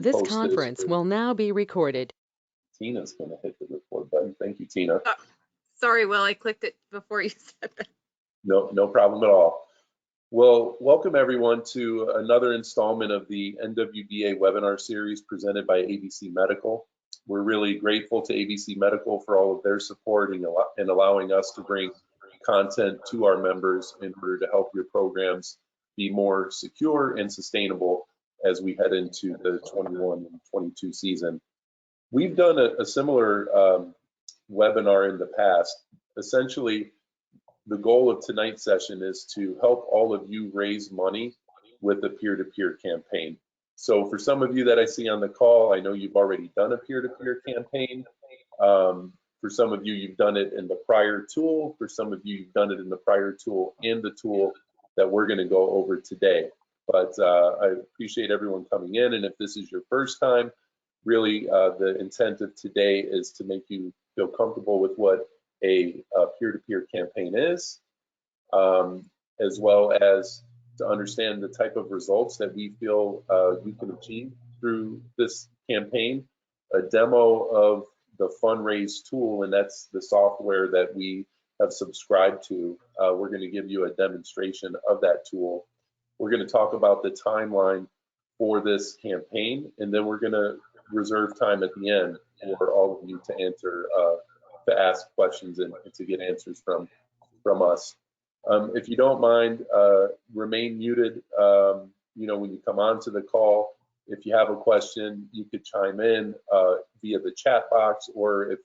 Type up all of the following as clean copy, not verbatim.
This post conference this. will now be recorded. Tina's going to hit the record button. Thank you, Tina. Sorry, Will, I clicked it before you said that. No problem at all. Well, welcome everyone to another installment of the NWBA webinar series presented by ABC Medical. We're really grateful to ABC Medical for all of their support and allowing us to bring content to our members in order to help your programs be more secure and sustainable as we head into the 21 and 22 season. We've done a similar webinar in the past. Essentially, the goal of tonight's session is to help all of you raise money with a peer-to-peer campaign. So for some of you that I see on the call, I know you've already done a peer-to-peer campaign. For some of you, you've done it in the prior tool. For some of you, you've done it in the prior tool and the tool that we're going to go over today. But I appreciate everyone coming in. And if this is your first time, really the intent of today is to make you feel comfortable with what a peer-to-peer campaign is, as well as to understand the type of results that we feel you can achieve through this campaign, a demo of the Fundraise tool, and that's the software that we have subscribed to. We're going to give you a demonstration of that tool. We're going to talk about the timeline for this campaign, and then we're going to reserve time at the end for all of you to answer, to ask questions and to get answers from us. If you don't mind, remain muted. When you come onto the call, if you have a question, you could chime in via the chat box, or if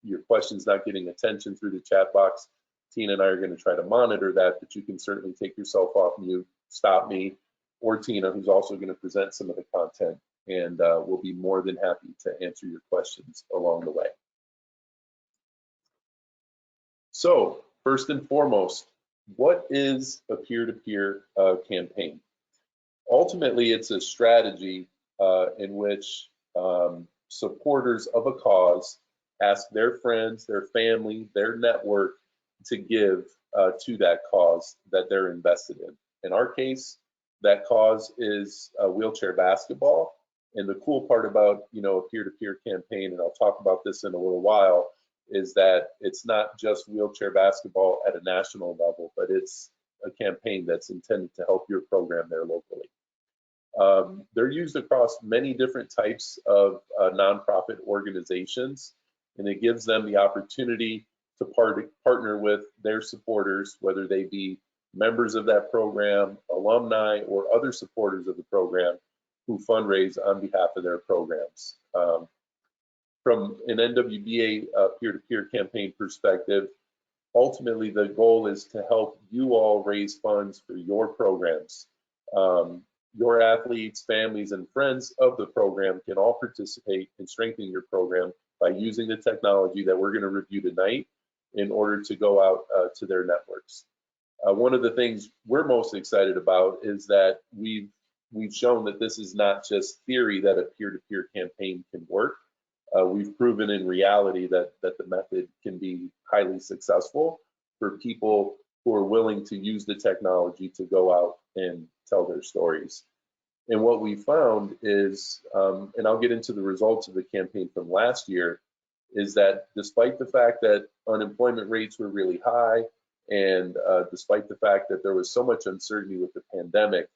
your question's not getting attention through the chat box, Tina and I are going to try to monitor that, but you can certainly take yourself off mute, stop me, or Tina, who's also going to present some of the content, and we'll be more than happy to answer your questions along the way. So first and foremost, what is a peer-to-peer campaign? Ultimately, it's a strategy in which supporters of a cause ask their friends, their family, their network to give to that cause that they're invested in. In our case, that cause is wheelchair basketball. And the cool part about a peer-to-peer campaign, and I'll talk about this in a little while, is that it's not just wheelchair basketball at a national level, but it's a campaign that's intended to help your program there locally. They're used across many different types of nonprofit organizations, and it gives them the opportunity to partner with their supporters, whether they be members of that program, alumni, or other supporters of the program who fundraise on behalf of their programs. From an NWBA peer-to-peer campaign perspective, ultimately the goal is to help you all raise funds for your programs. Your athletes, families, and friends of the program can all participate in strengthening your program by using the technology that we're going to review tonight in order to go out to their networks. One of the things we're most excited about is that we've shown that this is not just theory that a peer-to-peer campaign can work. We've proven in reality that the method can be highly successful for people who are willing to use the technology to go out and tell their stories. And what we found is, and I'll get into the results of the campaign from last year, is that despite the fact that unemployment rates were really high, and despite the fact that there was so much uncertainty with the pandemic,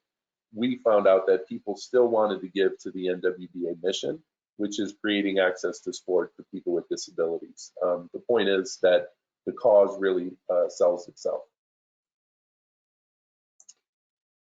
we found out that people still wanted to give to the NWBA mission, which is creating access to sport for people with disabilities. The point is that the cause really sells itself.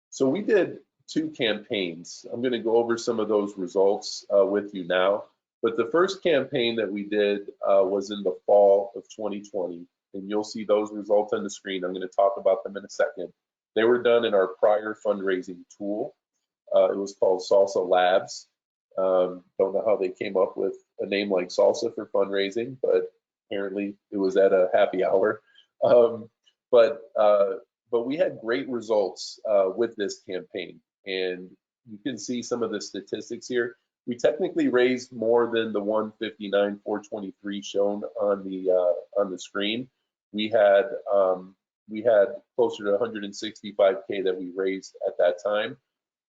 So we did 2 campaigns. I'm going to go over some of those results with you now. But the first campaign that we did was in the fall of 2020, and you'll see those results on the screen. I'm going to talk about them in a second. They were done in our prior fundraising tool. It was called Salsa Labs. Don't know how they came up with a name like salsa for fundraising, but apparently it was at a happy hour. But we had great results with this campaign, and you can see some of the statistics here. We technically raised more than the 159,423 shown on the screen. We had closer to 165K that we raised at that time,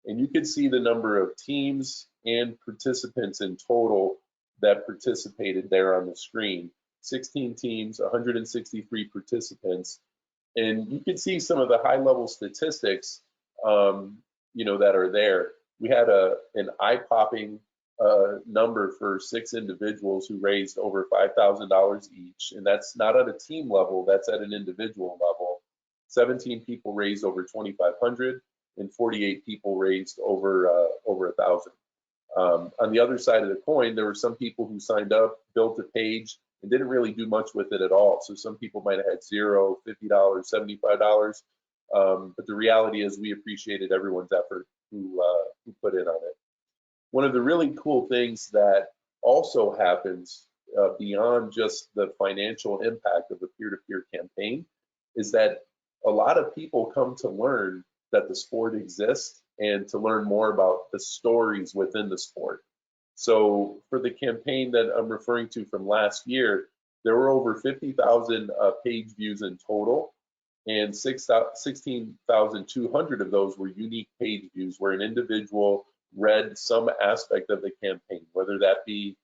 and you can see the number of teams and participants in total that participated there on the screen. 16 teams, 163 participants. And you can see some of the high level statistics, that are there. We had an eye-popping number for 6 individuals who raised over $5,000 each, and that's not at a team level, that's at an individual level. 17 people raised over 2,500, and 48 people raised over 1,000. On the other side of the coin, there were some people who signed up, built a page, and didn't really do much with it at all. So some people might have had $0, $50, $75. But the reality is we appreciated everyone's effort who put in on it. One of the really cool things that also happens beyond just the financial impact of a peer-to-peer campaign is that a lot of people come to learn that the sport exists and to learn more about the stories within the sport. So for the campaign that I'm referring to from last year, there were over 50,000 page views in total, and 16,200 of those were unique page views where an individual read some aspect of the campaign, whether that be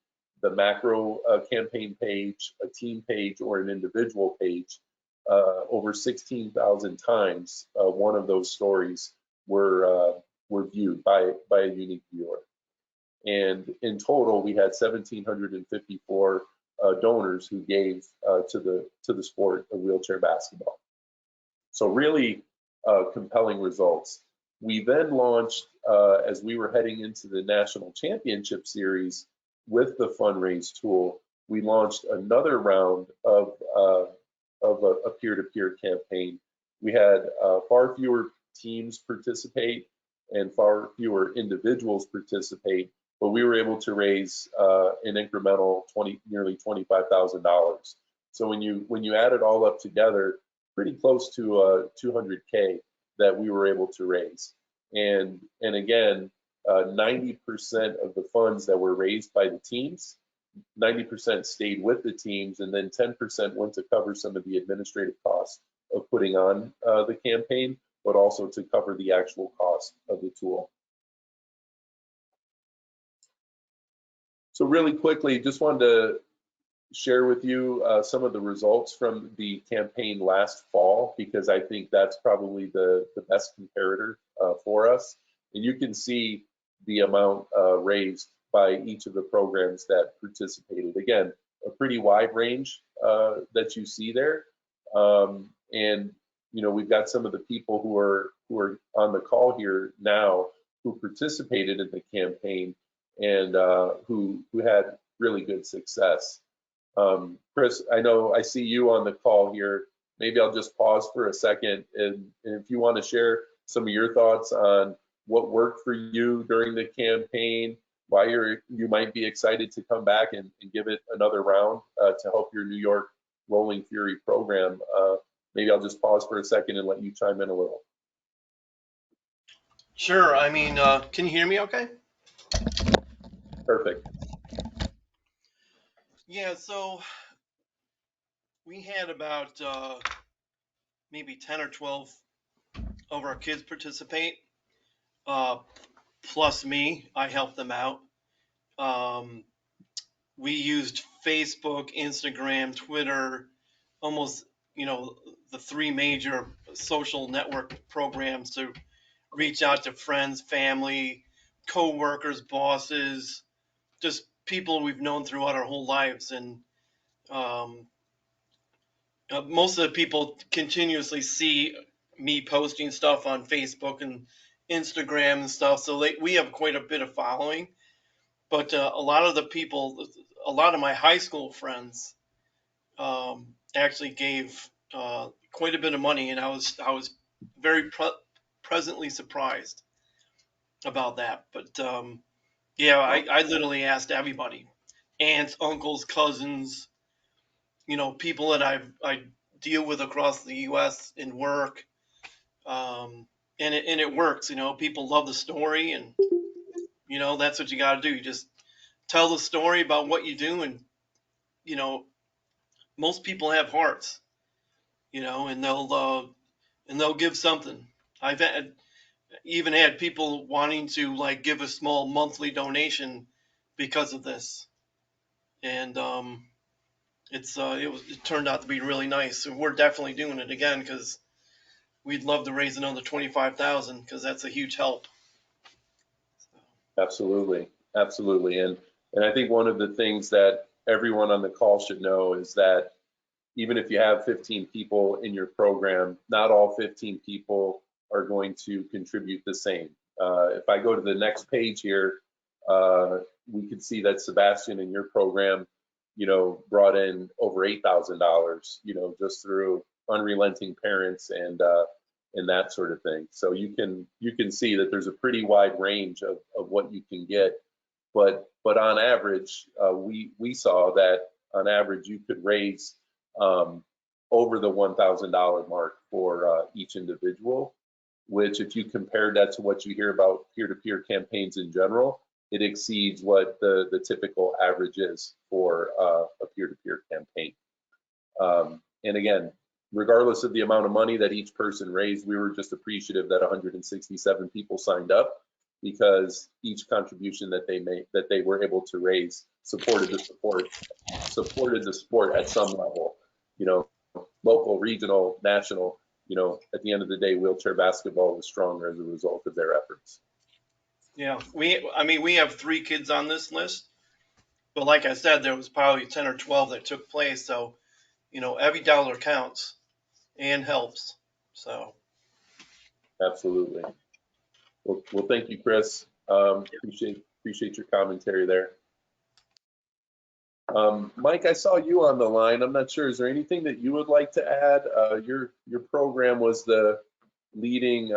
the macro campaign page, a team page, or an individual page. Over 16,000 times, one of those stories were viewed by a unique viewer. And in total, we had 1,754 donors who gave to the sport of wheelchair basketball. So really compelling results. We then launched, as we were heading into the National Championship Series with the Fundraise tool, we launched another round of a peer-to-peer campaign. We had far fewer teams participate and far fewer individuals participate, but we were able to raise an incremental nearly $25,000. So when you add it all up together, pretty close to 200K that we were able to raise. And again, 90% of the funds that were raised by the teams, 90% stayed with the teams, and then 10% went to cover some of the administrative costs of putting on the campaign, but also to cover the actual cost of the tool. So really quickly, just wanted to share with you some of the results from the campaign last fall, because I think that's probably the best comparator for us. And you can see the amount raised by each of the programs that participated. Again, a pretty wide range that you see there. And we've got some of the people who are on the call here now who participated in the campaign and who had really good success. Chris, I see you on the call here. Maybe I'll just pause for a second, and if you want to share some of your thoughts on what worked for you during the campaign, why you might be excited to come back and give it another round to help your New York Rolling Fury program. Maybe I'll just pause for a second and let you chime in a little. Sure. I mean, can you hear me okay? Perfect. Yeah, so we had about maybe 10 or 12 of our kids participate, plus me. I helped them out. We used Facebook, Instagram, Twitter, almost, the 3 major social network programs to reach out to friends, family, co-workers, bosses, just people we've known throughout our whole lives. And most of the people continuously see me posting stuff on Facebook and Instagram and stuff, so we have quite a bit of following. But a lot of the people, a lot of my high school friends actually gave quite a bit of money, and I was very pleasantly surprised about that. But yeah, I literally asked everybody, aunts, uncles, cousins, people that I deal with across the U.S. in work, and it works. People love the story, and that's what you got to do. You just tell the story about what you do, and most people have hearts, and they'll give something. I've had even had people wanting to like give a small monthly donation because of this. And it turned out to be really nice. So we're definitely doing it again because we'd love to raise another 25,000 because that's a huge help. Absolutely, absolutely. And I think one of the things that everyone on the call should know is that even if you have 15 people in your program, not all 15 people are going to contribute the same. If I go to the next page here, we can see that Sebastian in your program, brought in over $8,000, just through unrelenting parents and that sort of thing. So you can see that there's a pretty wide range of what you can get. But on average, we saw that on average you could raise over the $1,000 mark for each individual, which if you compared that to what you hear about peer-to-peer campaigns in general, it exceeds what the typical average is for a peer-to-peer campaign. And again, regardless of the amount of money that each person raised, we were just appreciative that 167 people signed up, because each contribution that they made, that they were able to raise, supported the sport at some level, local, regional, national. At the end of the day, wheelchair basketball was stronger as a result of their efforts. Yeah, we have 3 kids on this list, but like I said, there was probably 10 or 12 that took place. So, every dollar counts and helps. So, Absolutely. Well, thank you, Chris. Appreciate your commentary there. Mike, I saw you on the line. I'm not sure. Is there anything that you would like to add? Your program was the leading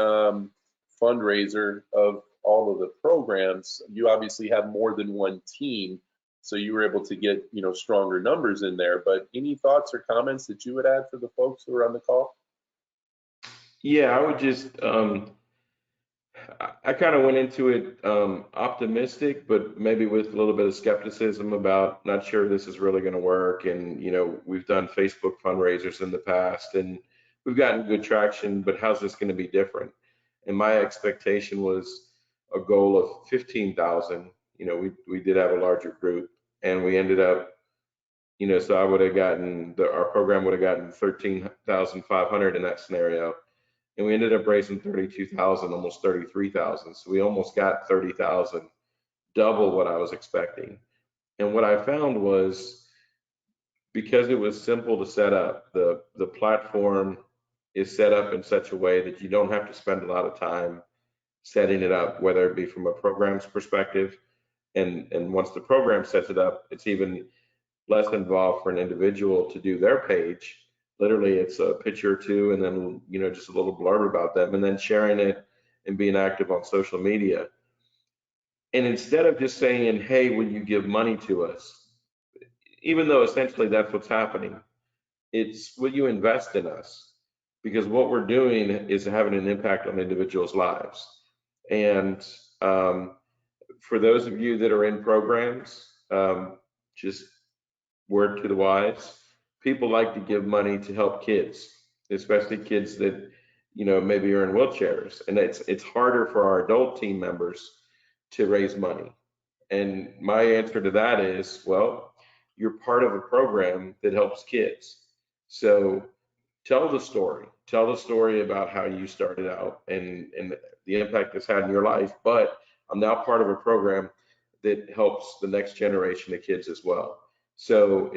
fundraiser of all of the programs. You obviously have more than one team, so you were able to get stronger numbers in there. But any thoughts or comments that you would add for the folks who are on the call? Yeah, I would just, I kind of went into it optimistic, but maybe with a little bit of skepticism about not sure this is really going to work. And, we've done Facebook fundraisers in the past and we've gotten good traction, but how's this going to be different? And my expectation was a goal of 15,000. We did have a larger group and we ended up, so I would have gotten, our program would have gotten 13,500 in that scenario. And we ended up raising 32,000, almost 33,000. So we almost got 30,000, double what I was expecting. And what I found was, because it was simple to set up, the platform is set up in such a way that you don't have to spend a lot of time setting it up, whether it be from a program's perspective. And once the program sets it up, it's even less involved for an individual to do their page. Literally, it's a picture or two and then, just a little blurb about them and then sharing it and being active on social media. And instead of just saying, hey, will you give money to us? Even though essentially that's what's happening, it's will you invest in us? Because what we're doing is having an impact on individuals' lives. And for those of you that are in programs, just word to the wise, people like to give money to help kids, especially kids that maybe are in wheelchairs, and it's harder for our adult team members to raise money. And my answer to that is, well, you're part of a program that helps kids, so tell the story about how you started out and the impact it's had in your life. But I'm now part of a program that helps the next generation of kids as well. So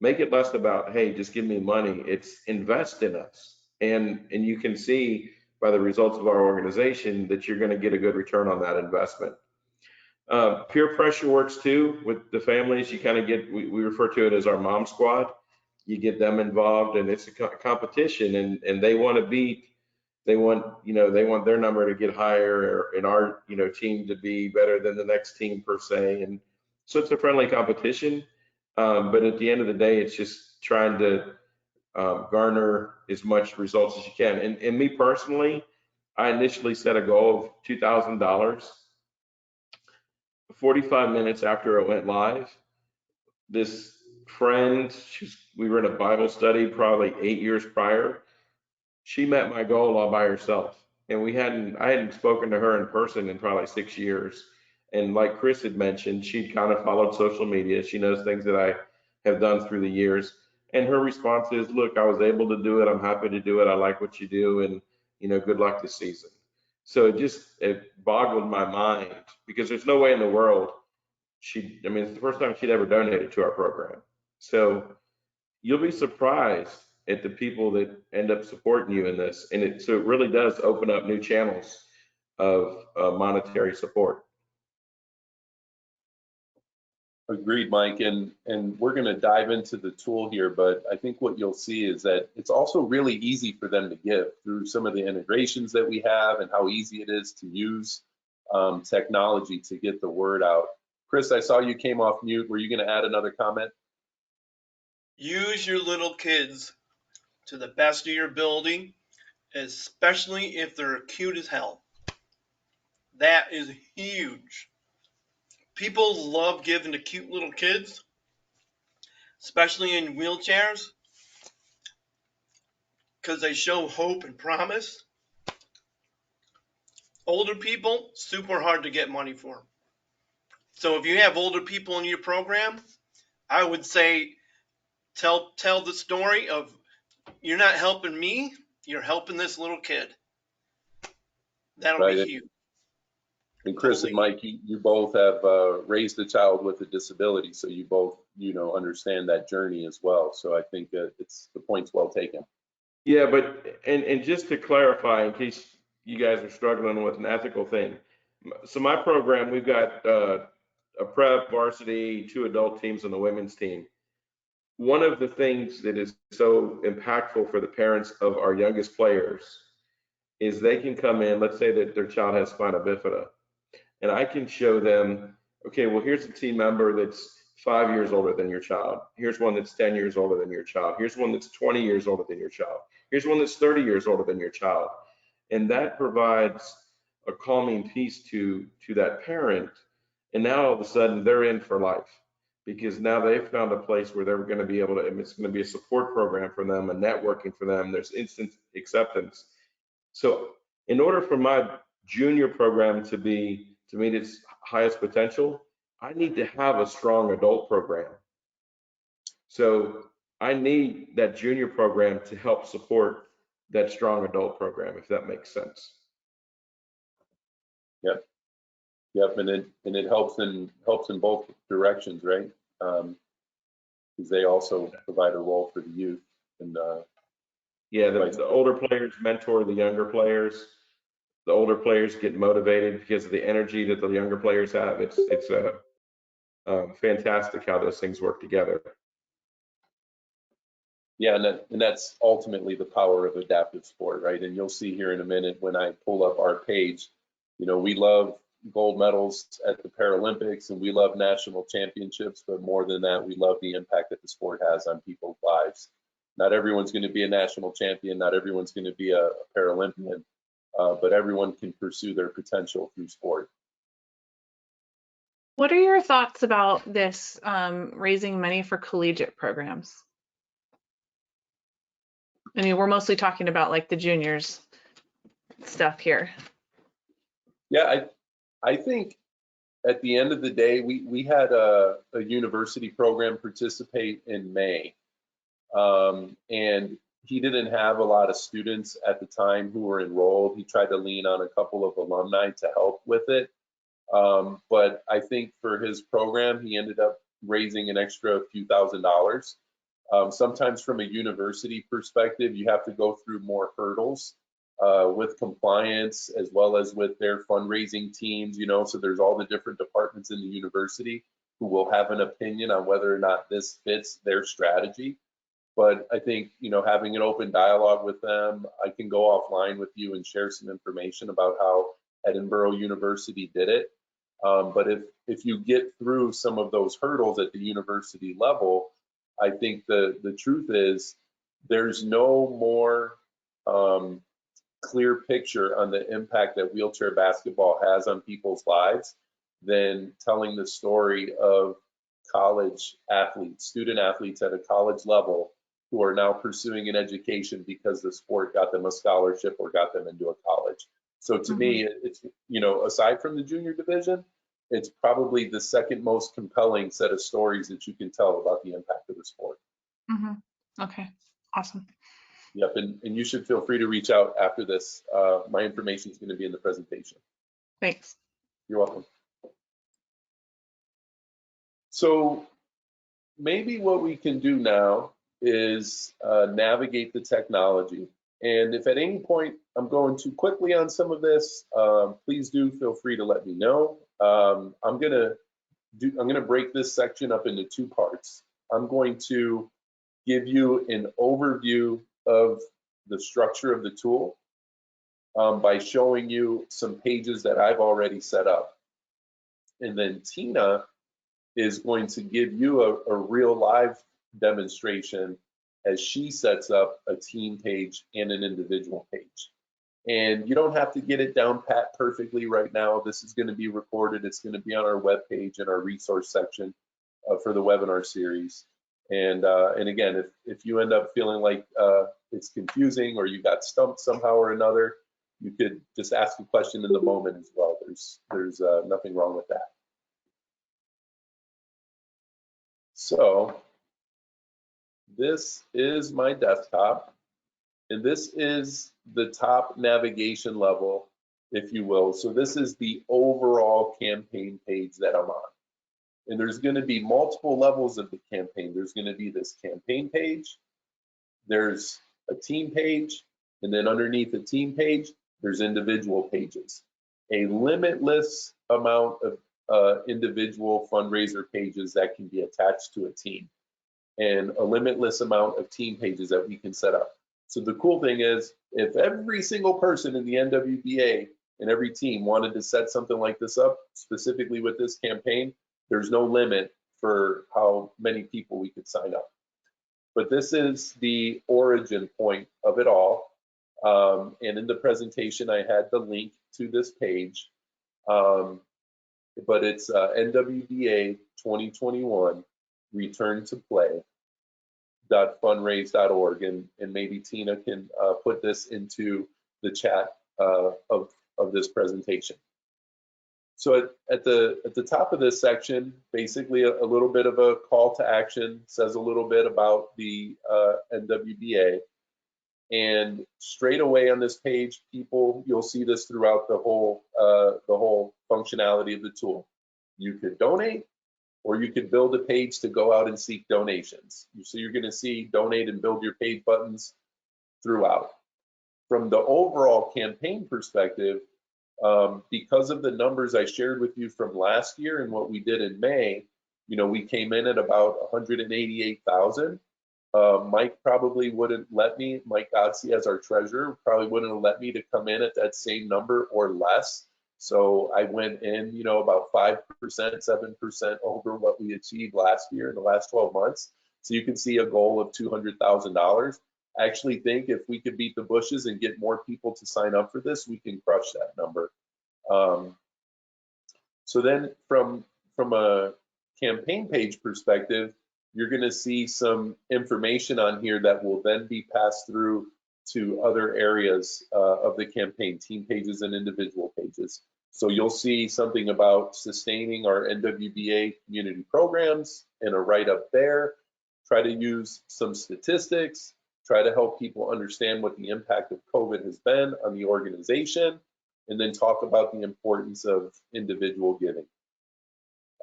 make it less about, hey, just give me money. It's invest in us. And you can see by the results of our organization that you're going to get a good return on that investment. Peer pressure works too with the families. You kind of get, we refer to it as our mom squad. You get them involved and it's a competition, and they want to beat, they want their number to get higher, and our team to be better than the next team per se. And so it's a friendly competition. But at the end of the day, it's just trying to garner as much results as you can. And me personally, I initially set a goal of $2,000. 45 minutes after it went live, this friend, we were in a Bible study probably 8 years prior. She met my goal all by herself. and I hadn't spoken to her in person in probably 6 years. And like Chris had mentioned, she'd kind of followed social media. She knows things that I have done through the years. And her response is, look, I was able to do it. I'm happy to do it. I like what you do. And, good luck this season. So it boggled my mind because there's no way in the world it's the first time she'd ever donated to our program. So you'll be surprised at the people that end up supporting you in this. And so it really does open up new channels of monetary support. Agreed, Mike. And we're going to dive into the tool here, but I think what you'll see is that it's also really easy for them to give through some of the integrations that we have and how easy it is to use technology to get the word out. Chris, I saw you came off mute. Were you going to add another comment? Use your little kids to the best of your ability, especially if they're cute as hell. That is huge. People love giving to cute little kids, especially in wheelchairs, because they show hope and promise. Older people, super hard to get money for. So if you have older people in your program, I would say tell the story of, you're not helping me, you're helping this little kid. That'll Right. be huge. And Chris and Mike, you both have raised a child with a disability, so you both, understand that journey as well. So I think the point's well taken. Yeah, but and just to clarify, in case you guys are struggling with an ethical thing, so my program, we've got a prep, varsity, 2 adult teams, and the women's team. One of the things that is so impactful for the parents of our youngest players is they can come in, let's say that their child has spina bifida, and I can show them, okay, well, here's a team member that's 5 years older than your child. Here's one that's 10 years older than your child. Here's one that's 20 years older than your child. Here's one that's 30 years older than your child. And that provides a calming peace to that parent. And now all of a sudden they're in for life, because now they've found a place where they're going to be able to, it's going to be a support program for them, a networking for them. There's instant acceptance. So in order for my junior program to meet its highest potential, I need to have a strong adult program. So I need that junior program to help support that strong adult program, if that makes sense. Yep, and it helps in both directions, right? Because they also provide a role for the youth. And yeah, the older players mentor the younger players. The older players get motivated because of the energy that the younger players have. It's fantastic how those things work together. Yeah, and that's ultimately the power of adaptive sport, right? And you'll see here in a minute when I pull up our page, we love gold medals at the Paralympics and we love national championships, but more than that, we love the impact that the sport has on people's lives. Not everyone's going to be a national champion, not everyone's going to be a Paralympian, but everyone can pursue their potential through sport. What are your thoughts about this raising money for collegiate programs? I mean, we're mostly talking about like the juniors stuff here. Yeah, I think at the end of the day, we had a university program participate in May, and he didn't have a lot of students at the time who were enrolled. He tried to lean on a couple of alumni to help with it, but I think for his program, he ended up raising an extra few $1,000s. Sometimes from a university perspective, you have to go through more hurdles with compliance as well as with their fundraising teams, so there's all the different departments in the university who will have an opinion on whether or not this fits their strategy. But I think, having an open dialogue with them, I can go offline with you and share some information about how Edinburgh University did it. But if you get through some of those hurdles at the university level, I think the truth is there's no more clear picture on the impact that wheelchair basketball has on people's lives than telling the story of college athletes, student athletes at a college level who are now pursuing an education because the sport got them a scholarship or got them into a college. So to me, it's, you know, aside from the junior division, it's probably the second most compelling set of stories that you can tell about the impact of the sport. Okay, awesome. Yep, and you should feel free to reach out after this. My information is going to be in the presentation. Thanks. You're welcome. So maybe what we can do now is navigate the technology. And if at any point I'm going too quickly on some of this, please do feel free to let me know. I'm gonna break this section up into two parts. I'm going to give you an overview of the structure of the tool by showing you some pages that I've already set up. And then Tina is going to give you a real live demonstration as she sets up a team page and an individual page. And you don't have to get it down pat perfectly right now. This is going to be recorded. It's going to be on our webpage and our resource section for the webinar series. And again, if you end up feeling like it's confusing or you got stumped somehow or another, you could just ask a question in the moment as well. There's nothing wrong with that. So this is my desktop, and this is the top navigation level, if you will. So this is the overall campaign page that I'm on. And there's going to be multiple levels of the campaign. There's going to be this campaign page, there's a team page, and then underneath the team page, there's individual pages. A limitless amount of individual fundraiser pages that can be attached to a team, and a limitless amount of team pages that we can set up. So the cool thing is, if every single person in the NWBA and every team wanted to set something like this up, specifically with this campaign, there's no limit for how many people we could sign up. But this is the origin point of it all. And in the presentation, I had the link to this page. But it's NWBA 2021 Return to Play .fundraise.org, and maybe Tina can put this into the chat of this presentation. So at the top of this section, basically a little bit of a call to action, says a little bit about the NWBA. And straight away on this page, you'll see this throughout the whole functionality of the tool. You could donate, or you could build a page to go out and seek donations. So you're going to see donate and build your page buttons throughout. From the overall campaign perspective, because of the numbers I shared with you from last year and what we did in May, you know, we came in at about 188,000. Mike probably wouldn't let me, Mike Godsey as our treasurer, probably wouldn't have let me to come in at that same number or less. So I went in, you know, about 5%, 7% over what we achieved last year in the last 12 months. So you can see a goal of $200,000. I actually think if we could beat the bushes and get more people to sign up for this, we can crush that number. So then from a campaign page perspective, you're going to see some information on here that will then be passed through to other areas of the campaign, team pages and individual pages. So you'll see something about sustaining our NWBA community programs and a write-up there. Try to use some statistics, try to help people understand what the impact of COVID has been on the organization, and then talk about the importance of individual giving.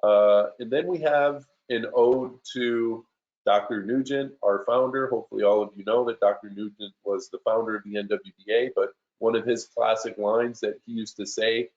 And then we have an ode to Dr. Nugent, our founder. Hopefully all of you know that Dr. Nugent was the founder of the NWBA, but one of his classic lines that he used to say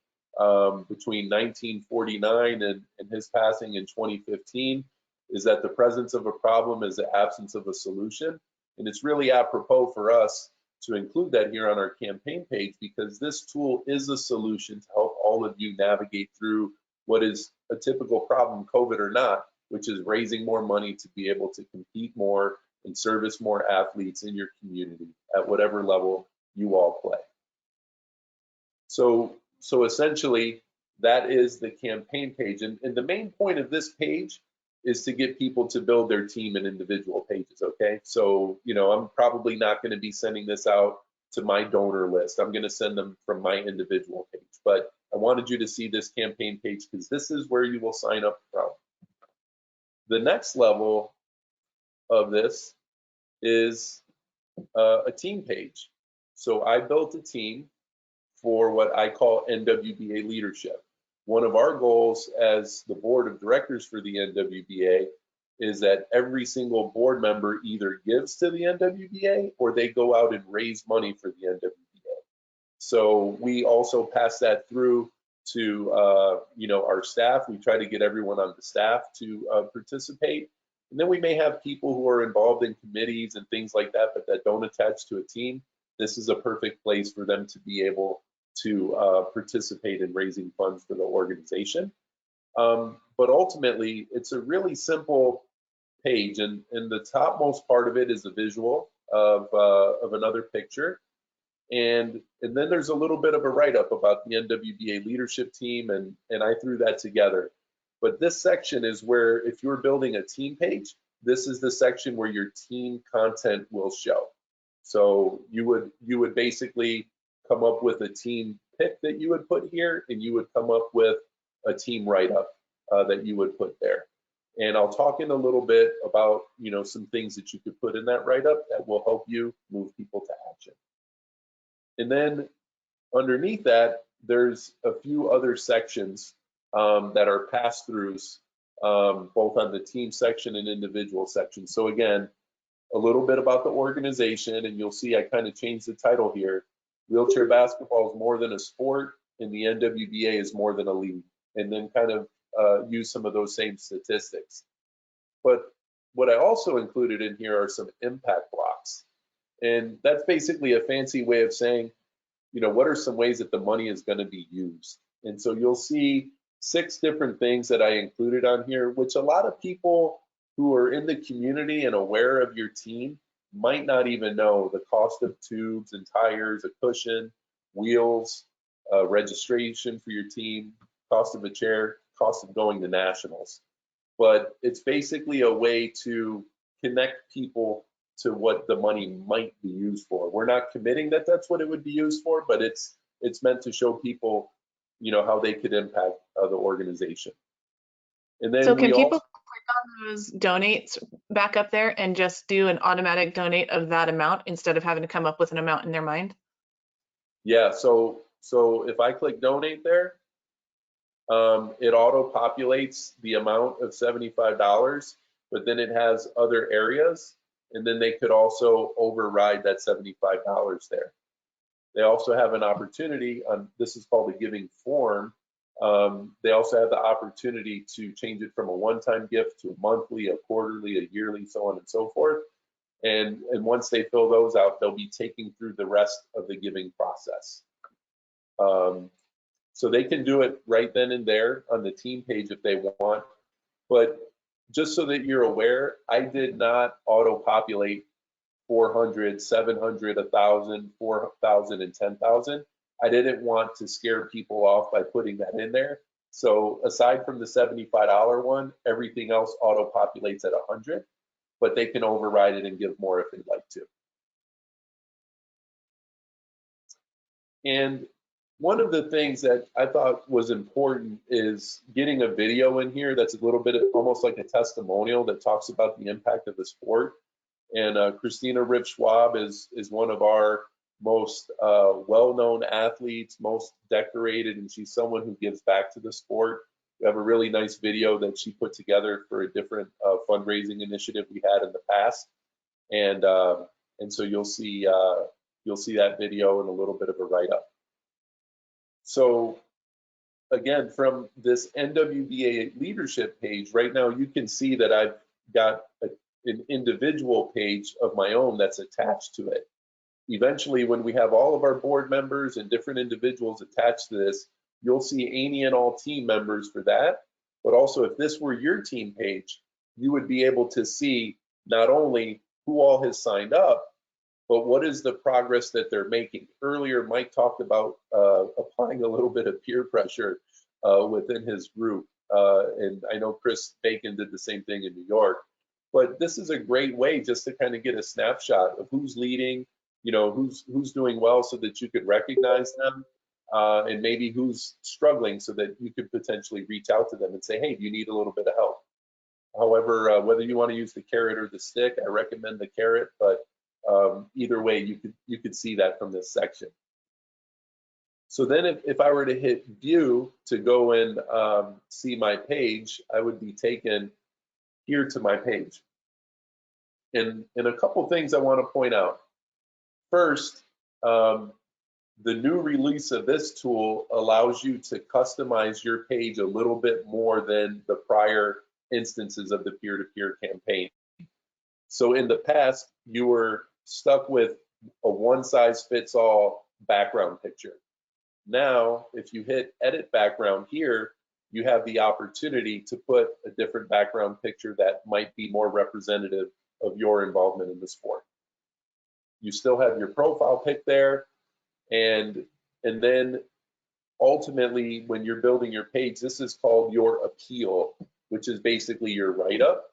between 1949 and his passing in 2015 is that the presence of a problem is the absence of a solution. And it's really apropos for us to include that here on our campaign page, because this tool is a solution to help all of you navigate through what is a typical problem, COVID or not, which is raising more money to be able to compete more and service more athletes in your community at whatever level you all play. So essentially, that is the campaign page. And the main point of this page is to get people to build their team and individual pages, okay? So, you know, I'm probably not going to be sending this out to my donor list. I'm going to send them from my individual page. But I wanted you to see this campaign page because this is where you will sign up from. The next level of this is a team page. So I built a team for what I call NWBA leadership. One of our goals as the board of directors for the NWBA is that every single board member either gives to the NWBA or they go out and raise money for the NWBA. So we also pass that through to our staff. We try to get everyone on the staff to participate. And then we may have people who are involved in committees and things like that, but that don't attach to a team. This is a perfect place for them to be able to participate in raising funds for the organization. But ultimately, it's a really simple page, and the topmost part of it is a visual of another picture. And then there's a little bit of a write-up about the NWBA leadership team, and I threw that together. But this section is where, if you're building a team page, this is the section where your team content will show. So you would basically come up with a team pick that you would put here, and you would come up with a team write-up that you would put there. And I'll talk in a little bit about some things that you could put in that write-up that will help you move people to action. And then underneath that, there's a few other sections that are pass-throughs, both on the team section and individual section. So again, a little bit about the organization, and you'll see I kind of changed the title here. Wheelchair basketball is more than a sport, and the NWBA is more than a league, and then kind of use some of those same statistics. But what I also included in here are some impact blocks. And that's basically a fancy way of saying, what are some ways that the money is going to be used? And so you'll see 6 different things that I included on here, which a lot of people who are in the community and aware of your team might not even know: the cost of tubes and tires, a cushion, wheels, registration for your team, cost of a chair, cost of going to nationals. But it's basically a way to connect people to what the money might be used for. We're not committing that that's what it would be used for, but it's meant to show people, how they could impact the organization. And then so can people click on those donates back up there and just do an automatic donate of that amount instead of having to come up with an amount in their mind? Yeah, so if I click donate there, it auto populates the amount of $75, but then it has other areas, and then they could also override that $75 there. They also have an opportunity on, this is called a giving form. They also have the opportunity to change it from a one-time gift to a monthly, a quarterly, a yearly, so on and so forth. And once they fill those out, they'll be taking through the rest of the giving process. So they can do it right then and there on the team page if they want. But just so that you're aware, I did not auto-populate 400, 700, 1,000, 4,000, and 10,000. I didn't want to scare people off by putting that in there. So aside from the $75 one, everything else auto-populates at 100, but they can override it and give more if they'd like to. And one of the things that I thought was important is getting a video in here that's a little bit almost like a testimonial that talks about the impact of the sport. And Christina Rip Schwab is one of our most well-known athletes, most decorated, and she's someone who gives back to the sport. We have a really nice video that she put together for a different fundraising initiative we had in the past, and so you'll see that video and a little bit of a write-up. So again, from this NWBA leadership page, right now you can see that I've got an individual page of my own that's attached to it. Eventually, when we have all of our board members and different individuals attached to this, you'll see any and all team members for that. But also, if this were your team page, you would be able to see not only who all has signed up, but what is the progress that they're making. Earlier, Mike talked about applying a little bit of peer pressure within his group. And I know Chris Bacon did the same thing in New York. But this is a great way just to kind of get a snapshot of who's leading, who's doing well so that you could recognize them, and maybe who's struggling so that you could potentially reach out to them and say, hey, do you need a little bit of help? However, whether you want to use the carrot or the stick, I recommend the carrot, but either way, you could see that from this section. So then if I were to hit view to go and see my page, I would be taken here to my page. And a couple things I want to point out. First, the new release of this tool allows you to customize your page a little bit more than the prior instances of the peer-to-peer campaign. So in the past, you were stuck with a one-size-fits-all background picture. Now, if you hit edit background here, you have the opportunity to put a different background picture that might be more representative of your involvement in the sport. You still have your profile pic there, and then ultimately, when you're building your page, this is called your appeal, which is basically your write-up.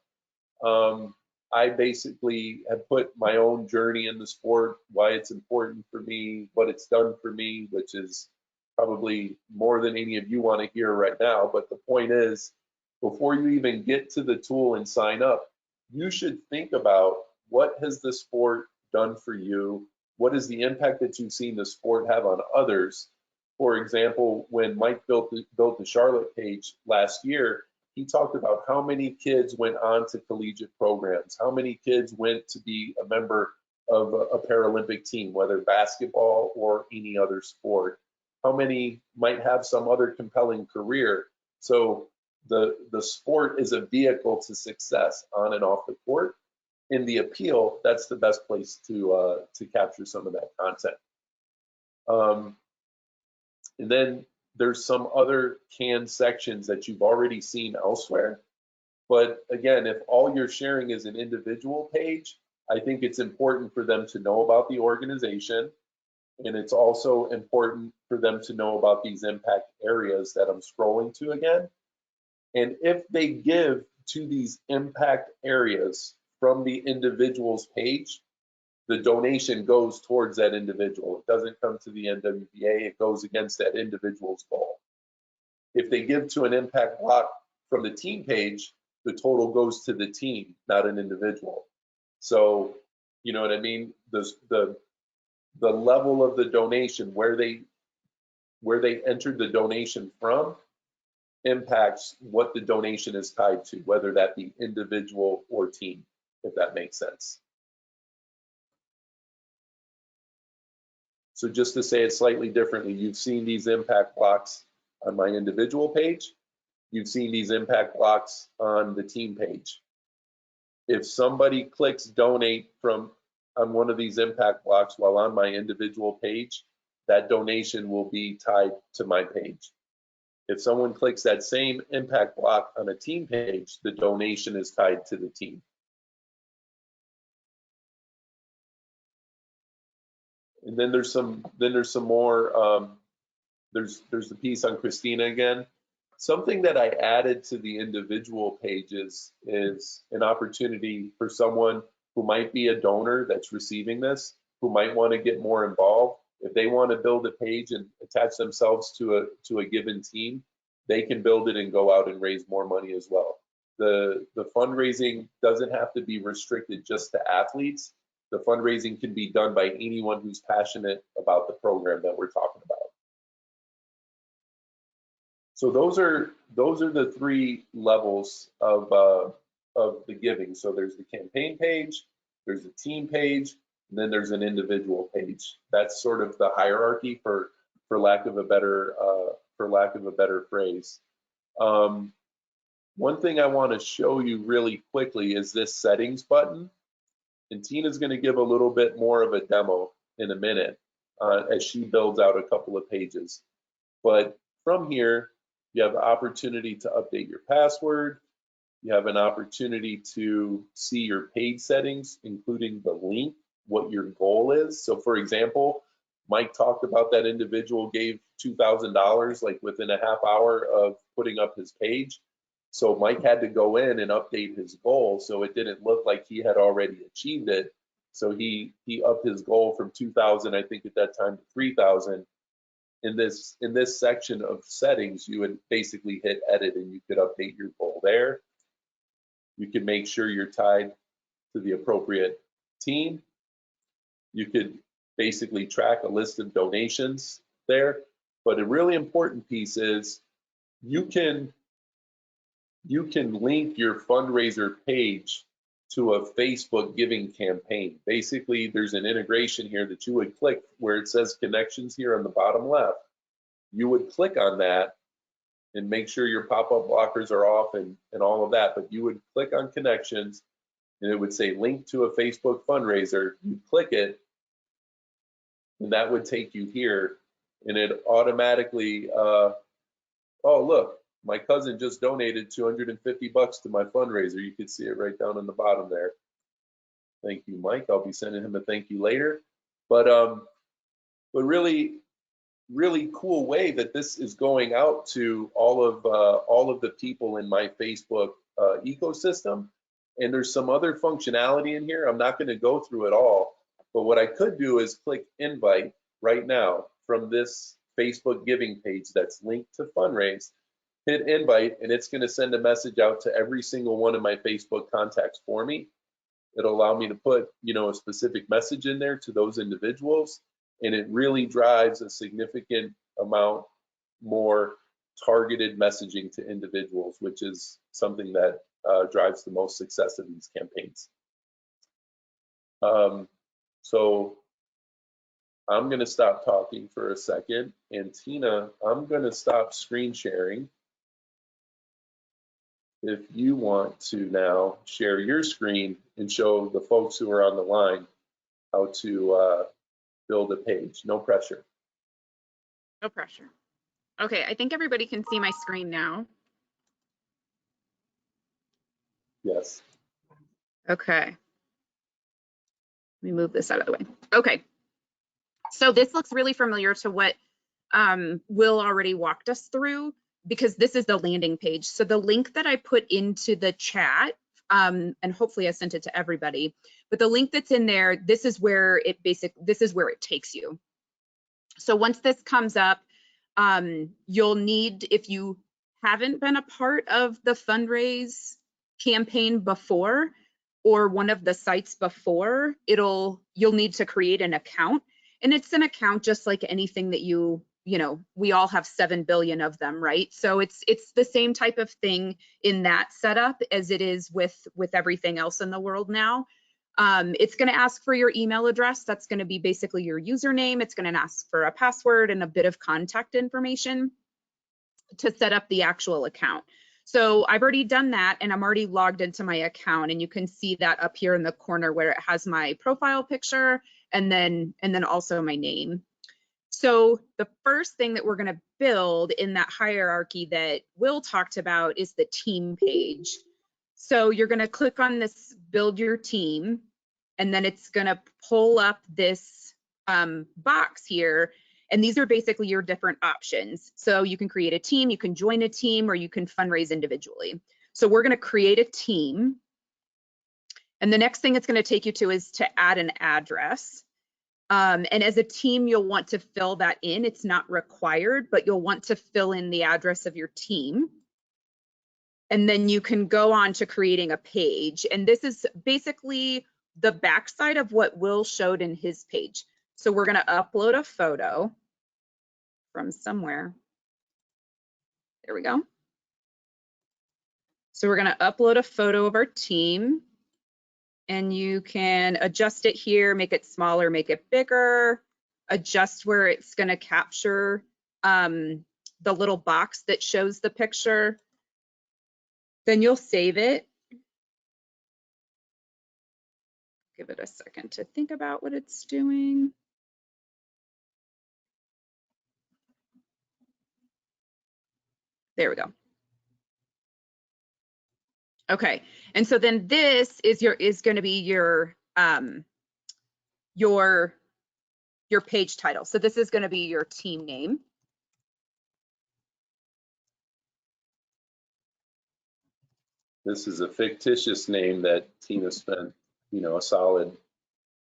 I basically have put my own journey in the sport, why it's important for me, what it's done for me, which is probably more than any of you want to hear right now. But the point is, before you even get to the tool and sign up, you should think about what has the sport done for you? What is the impact that you've seen the sport have on others? For example, when Mike built the Charlotte page last year, he talked about how many kids went on to collegiate programs, how many kids went to be a member of a Paralympic team, whether basketball or any other sport, how many might have some other compelling career. So the sport is a vehicle to success on and off the court. In the appeal, that's the best place to capture some of that content. And then there's some other canned sections that you've already seen elsewhere. But again, if all you're sharing is an individual page, I think it's important for them to know about the organization. And it's also important for them to know about these impact areas that I'm scrolling to again. And if they give to these impact areas from the individual's page, the donation goes towards that individual. It doesn't come to the NWBA, it goes against that individual's goal. If they give to an impact block from the team page, the total goes to the team, not an individual. So, you know what I mean? The level of the donation, where they entered the donation from, impacts what the donation is tied to, whether that be individual or team, if that makes sense. So just to say it slightly differently, you've seen these impact blocks on my individual page. You've seen these impact blocks on the team page. If somebody clicks donate on one of these impact blocks while on my individual page, that donation will be tied to my page. If someone clicks that same impact block on a team page, the donation is tied to the team. And then there's some more. There's the piece on Christina again. Something that I added to the individual pages is an opportunity for someone who might be a donor that's receiving this, who might want to get more involved. If they want to build a page and attach themselves to a given team, they can build it and go out and raise more money as well. The fundraising doesn't have to be restricted just to athletes. The fundraising can be done by anyone who's passionate about the program that we're talking about. So those are the three levels of the giving. So there's the campaign page, there's the team page, and then there's an individual page. That's sort of the hierarchy, for lack of a better phrase. One thing I want to show you really quickly is this settings button. And Tina's going to give a little bit more of a demo in a minute as she builds out a couple of pages. But from here, you have the opportunity to update your password. You have an opportunity to see your page settings, including the link, what your goal is. So for example, Mike talked about that individual gave $2,000 like within a half hour of putting up his page. So Mike had to go in and update his goal so it didn't look like he had already achieved it. So he upped his goal from 2,000, I think at that time, to 3,000. In this section of settings, you would basically hit edit and you could update your goal there. You could make sure you're tied to the appropriate team. You could basically track a list of donations there. But a really important piece is you can link your fundraiser page to a Facebook giving campaign. Basically, there's an integration here that you would click where it says connections here on the bottom left. You would click on that and make sure your pop-up blockers are off and all of that. But you would click on connections and it would say link to a Facebook fundraiser. You click it and that would take you here and it automatically, oh, look, my cousin just donated $250 to my fundraiser. You can see it right down on the bottom there. Thank you, Mike. I'll be sending him a thank you later. But really cool way that this is going out to all of the people in my Facebook ecosystem. And there's some other functionality in here. I'm not going to go through it all, but what I could do is click invite right now from this Facebook giving page that's linked to Fundraise. Hit invite and it's going to send a message out to every single one of my Facebook contacts for me. It'll allow me to put, a specific message in there to those individuals, and it really drives a significant amount more targeted messaging to individuals, which is something that drives the most success of these campaigns. So I'm going to stop talking for a second, and Tina, I'm going to stop screen sharing. If you want to now share your screen and show the folks who are on the line how to build a page. No pressure. No pressure. Okay, I think everybody can see my screen now. Yes. Okay. Let me move this out of the way. Okay. So this looks really familiar to what Will already walked us through, because this is the landing page. So the link that I put into the chat, and hopefully I sent it to everybody, but the link that's in there, this is where it takes you. So once this comes up, you'll need, if you haven't been a part of the Fundraise campaign before or one of the sites before, you'll need to create an account. And it's an account just like anything that we all have 7 billion of them, right? So it's the same type of thing in that setup as it is with everything else in the world now. It's going to ask for your email address. That's going to be basically your username. It's going to ask for a password and a bit of contact information to set up the actual account. So I've already done that and I'm already logged into my account, and you can see that up here in the corner where it has my profile picture and then also my name. So the first thing that we're going to build in that hierarchy that Will talked about is the team page. So you're going to click on this build your team, and then it's going to pull up this box here. And these are basically your different options. So you can create a team, you can join a team, or you can fundraise individually. So we're going to create a team. And the next thing it's going to take you to is to add an address. And as a team, you'll want to fill that in. It's not required, but you'll want to fill in the address of your team. And then you can go on to creating a page. And this is basically the backside of what Will showed in his page. So we're going to upload a photo from somewhere. There we go. So we're going to upload a photo of our team. And you can adjust it here, make it smaller, make it bigger, adjust where it's going to capture the little box that shows the picture. Then you'll save it. Give it a second to think about what it's doing. There we go. Okay, and so then this is going to be your page title. So this is going to be your team name. This is a fictitious name that Tina spent, a solid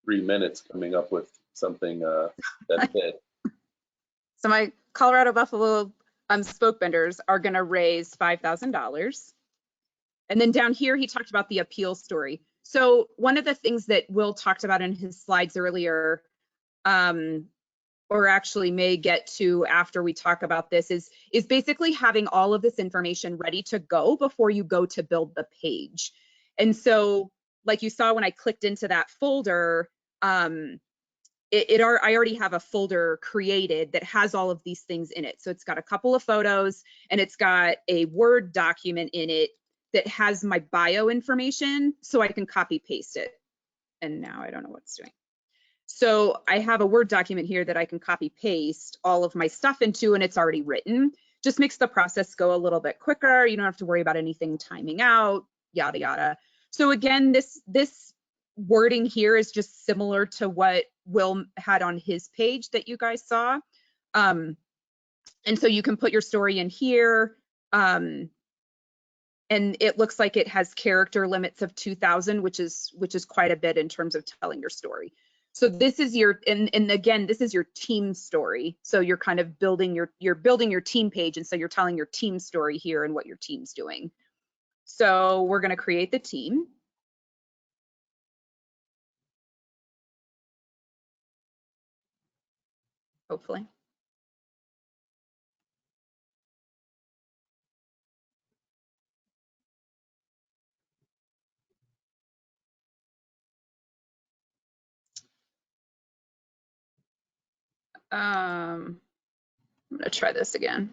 3 minutes coming up with something that fit. So my Colorado Buffalo spoke benders are going to raise $5,000. And then down here, he talked about the appeal story. So one of the things that Will talked about in his slides earlier, or actually may get to after we talk about this, is basically having all of this information ready to go before you go to build the page. And so, like you saw when I clicked into that folder, I already have a folder created that has all of these things in it. So it's got a couple of photos and it's got a Word document in it that has my bio information, so I can copy paste it. And now I don't know what it's doing. So I have a Word document here that I can copy paste all of my stuff into, and it's already written. Just makes the process go a little bit quicker. You don't have to worry about anything timing out, yada, yada. So again, this wording here is just similar to what Will had on his page that you guys saw. And so you can put your story in here. And it looks like it has character limits of 2,000, which is quite a bit in terms of telling your story. So this is your, and again, this is your team story. So you're kind of building your team page. And so you're telling your team story here and what your team's doing. So we're going to create the team. Hopefully. I'm going to try this again.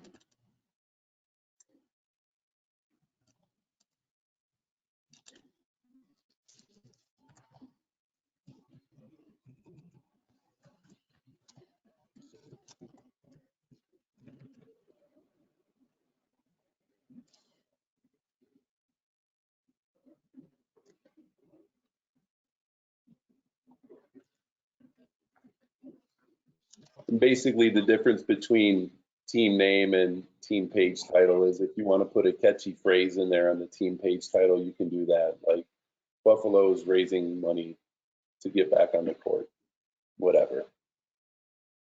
And basically, the difference between team name and team page title is if you want to put a catchy phrase in there on the team page title, you can do that. Like Buffalo's raising money to get back on the court, whatever.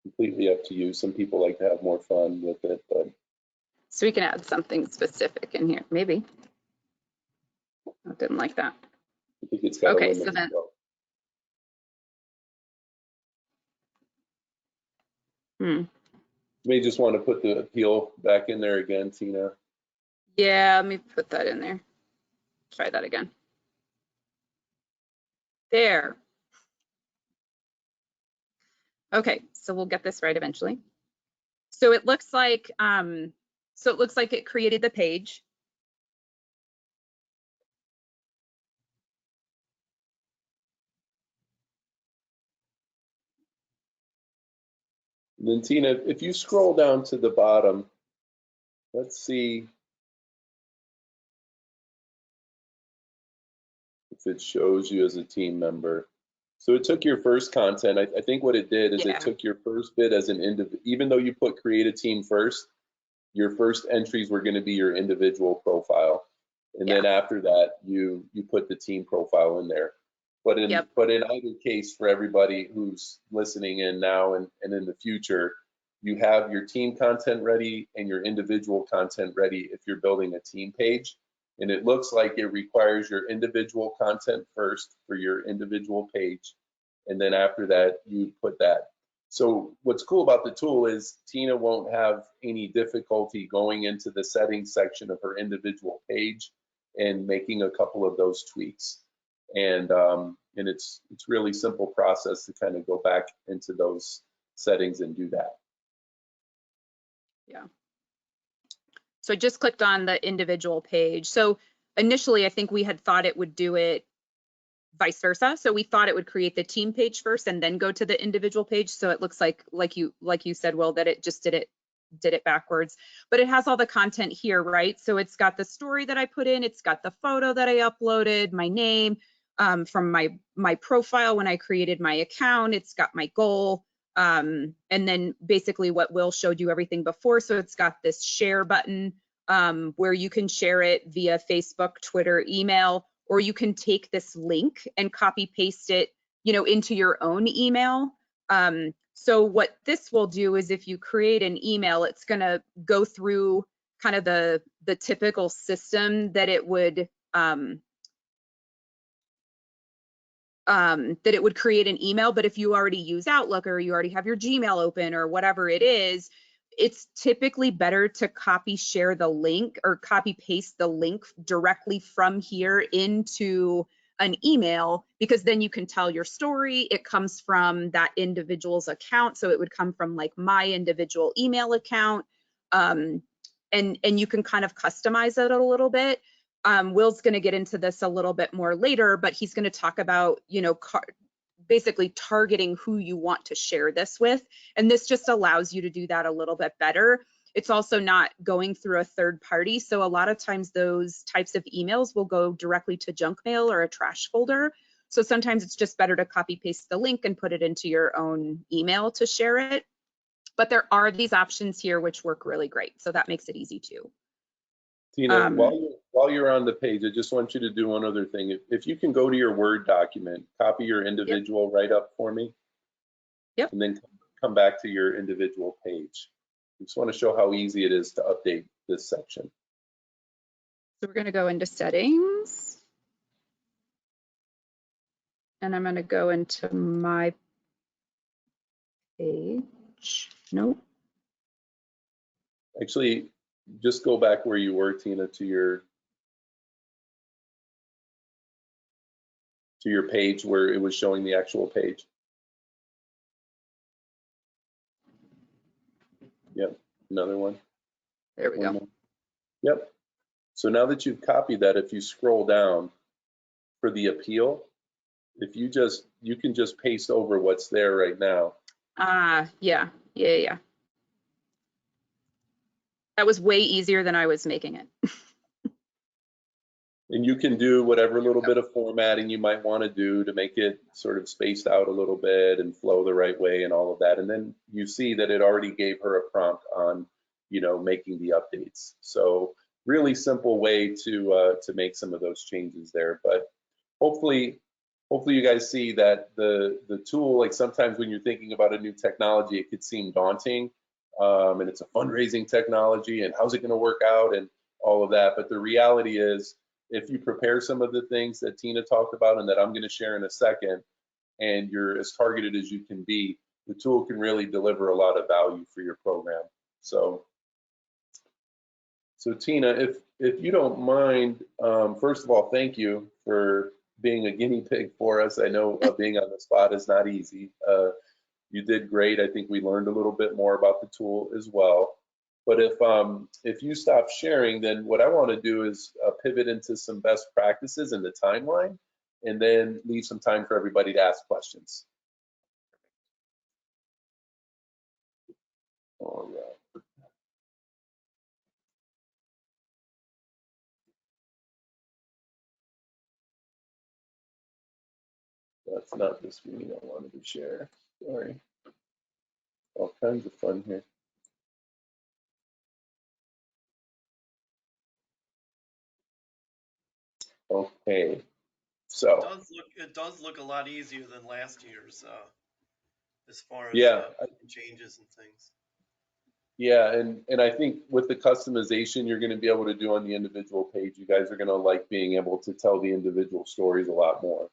Completely up to you. Some people like to have more fun with it, but. So we can add something specific in here, maybe. I didn't like that. I think it's got okay, a so then. You may just want to put the appeal back in there again, Tina. Yeah, let me put that in there. Try that again. There. Okay, so we'll get this right eventually. So it looks like it created the page. And then Tina, if you scroll down to the bottom, let's see if it shows you as a team member. So it took your first content. I think what it did is it took your first bit as an individual. Even though you put create a team first, your first entries were going to be your individual profile. And then after that, you put the team profile in there. But in either case, for everybody who's listening in now and in the future, you have your team content ready and your individual content ready if you're building a team page. And it looks like it requires your individual content first for your individual page. And then after that, you put that. So what's cool about the tool is Tina won't have any difficulty going into the settings section of her individual page and making a couple of those tweaks. And it's really simple process to kind of go back into those settings and do that. Yeah. So I just clicked on the individual page. So initially, I think we had thought it would do it vice versa. So we thought it would create the team page first and then go to the individual page. So it looks like you said, Will, that it just did it backwards. But it has all the content here, right? So it's got the story that I put in, it's got the photo that I uploaded, my name from my profile when I created my account, it's got my goal. And then basically what Will showed you everything before. So it's got this share button where you can share it via Facebook, Twitter, email, or you can take this link and copy paste it into your own email. So what this will do is if you create an email, it's going to go through kind of the typical system that it would create an email. But if you already use Outlook or you already have your Gmail open or whatever it is, it's typically better to share the link or copy paste the link directly from here into an email, because then you can tell your story. It comes from that individual's account. So it would come from like my individual email account. And you can kind of customize it a little bit. Will's going to get into this a little bit more later, but he's going to talk about, basically targeting who you want to share this with. And this just allows you to do that a little bit better. It's also not going through a third party. So a lot of times those types of emails will go directly to junk mail or a trash folder. So sometimes it's just better to copy paste the link and put it into your own email to share it. But there are these options here which work really great. So that makes it easy too. Tina, while you're on the page, I just want you to do one other thing. If you can go to your Word document, copy your individual write-up for me. Yep. And then come back to your individual page. I just want to show how easy it is to update this section. So we're going to go into settings. And I'm going to go into my page. Nope. Actually, just go back where you were, Tina, to your page where it was showing the actual page. Yep, another one. There we go. More. Yep. So now that you've copied that, if you scroll down for the appeal, if you can just paste over what's there right now. Yeah. That was way easier than I was making it. And you can do whatever little bit of formatting you might want to do to make it sort of spaced out a little bit and flow the right way and all of that. And then you see that it already gave her a prompt on, making the updates. So really simple way to make some of those changes there. But hopefully you guys see that the tool, like sometimes when you're thinking about a new technology, it could seem daunting. And it's a fundraising technology, and how's it going to work out and all of that. But the reality is, if you prepare some of the things that Tina talked about and that I'm going to share in a second, and you're as targeted as you can be, the tool can really deliver a lot of value for your program. So Tina, if you don't mind, first of all, thank you for being a guinea pig for us. I know being on the spot is not easy. You did great. I think we learned a little bit more about the tool as well. But if you stop sharing, then what I want to do is pivot into some best practices in the timeline, and then leave some time for everybody to ask questions. All right. That's not the screen I wanted to share. Sorry. All kinds of fun here. Okay, so it does look a lot easier than last year's as far as changes and things. Yeah, and I think with the customization you're going to be able to do on the individual page, you guys are going to like being able to tell the individual stories a lot more.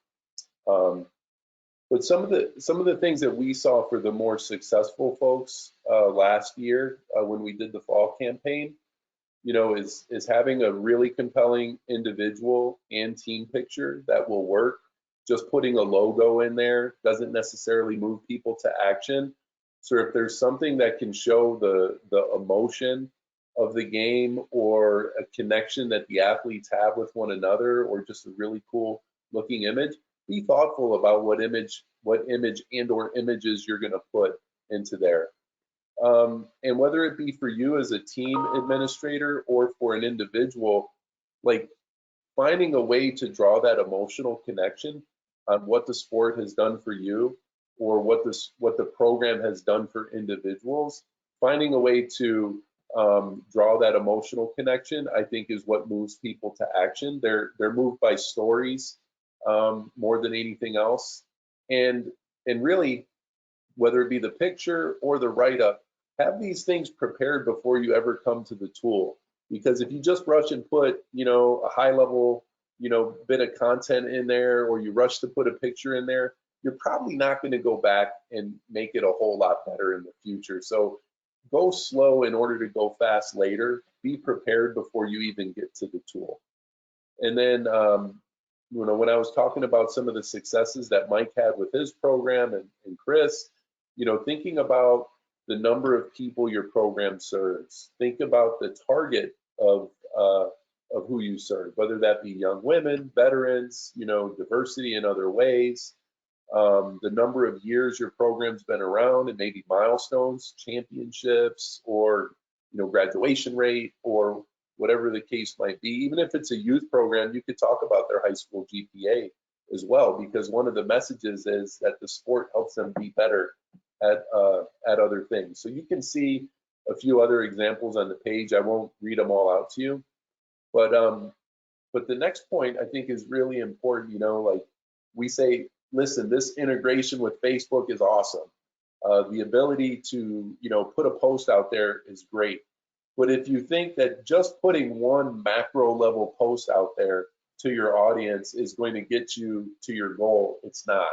But some of the things that we saw for the more successful folks last year when we did the fall campaign, is having a really compelling individual and team picture that will work. Just putting a logo in there doesn't necessarily move people to action. So if there's something that can show the emotion of the game or a connection that the athletes have with one another, or just a really cool looking image, be thoughtful about what image and or images you're going to put into there. And whether it be for you as a team administrator or for an individual, like finding a way to draw that emotional connection on what the sport has done for you, or what the program has done for individuals, finding a way to draw that emotional connection, I think, is what moves people to action. They're moved by stories more than anything else. And really, whether it be the picture or the write-up, have these things prepared before you ever come to the tool. Because if you just rush and put, a high level, bit of content in there, or you rush to put a picture in there, you're probably not going to go back and make it a whole lot better in the future. So go slow in order to go fast later. Be prepared before you even get to the tool. And then, when I was talking about some of the successes that Mike had with his program and Chris, thinking about the number of people your program serves. Think about the target of who you serve, whether that be young women, veterans, diversity in other ways, the number of years your program's been around, and maybe milestones, championships, or graduation rate, or whatever the case might be. Even if it's a youth program, you could talk about their high school GPA as well, because one of the messages is that the sport helps them be better at other things. So you can see a few other examples on the page. I won't read them all out to you, but the next point I think is really important. Like we say, listen, this integration with Facebook is awesome. The ability to put a post out there is great. But if you think that just putting one macro level post out there to your audience is going to get you to your goal, it's not.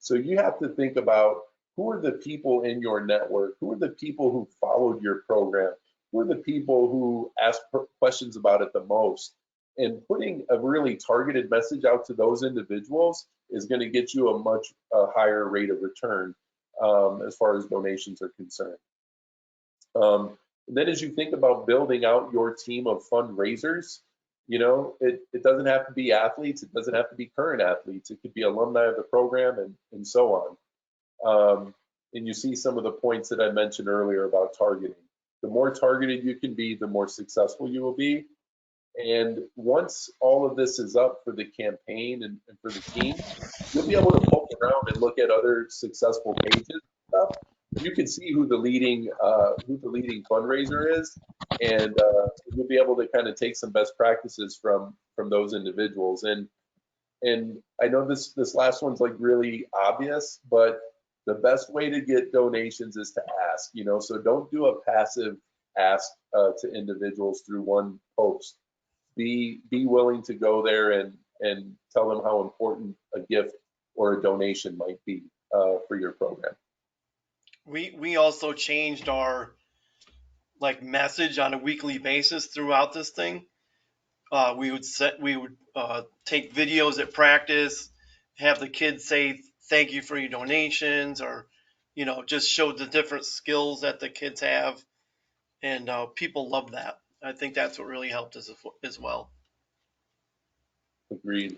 So you have to think about, who are the people in your network? Who are the people who followed your program? Who are the people who ask questions about it the most? And putting a really targeted message out to those individuals is going to get you a much higher rate of return as far as donations are concerned. And then as you think about building out your team of fundraisers, it doesn't have to be athletes. It doesn't have to be current athletes. It could be alumni of the program and so on. And you see some of the points that I mentioned earlier about targeting. The more targeted you can be, the more successful you will be. And once all of this is up for the campaign and for the team, you'll be able to poke around and look at other successful pages and stuff. You can see who the leading fundraiser is, and you'll be able to kind of take some best practices from those individuals. And I know this last one's like really obvious, but the best way to get donations is to ask. So don't do a passive ask to individuals through one post. Be willing to go there and tell them how important a gift or a donation might be for your program. We also changed our message on a weekly basis throughout this thing. We would take videos at practice, have the kids say thank you for your donations, or just show the different skills that the kids have, and people love that. I think that's what really helped us as well. Agreed.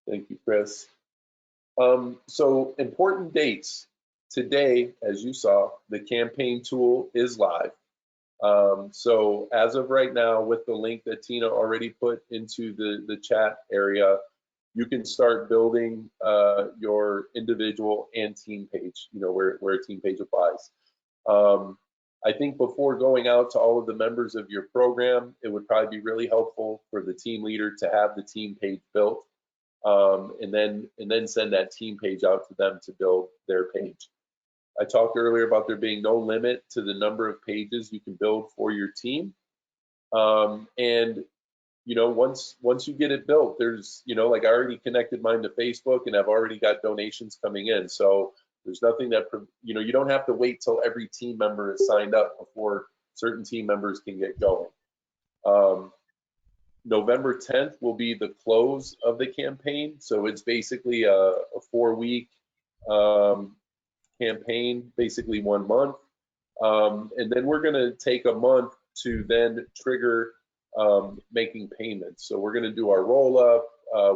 Thank you, Chris. So important dates. Today, as you saw, the campaign tool is live. So as of right now, with the link that Tina already put into the chat area, you can start building your individual and team page, where a team page applies. I think before going out to all of the members of your program, it would probably be really helpful for the team leader to have the team page built, and then send that team page out to them to build their page. I talked earlier about there being no limit to the number of pages you can build for your team. And once you get it built, there's like I already connected mine to Facebook, and I've already got donations coming in. So there's nothing that you don't have to wait till every team member is signed up before certain team members can get going. November 10th will be the close of the campaign. So it's basically a 4-week campaign, basically 1 month. And then we're going to take a month to then trigger making payments. So we're going to do our roll up.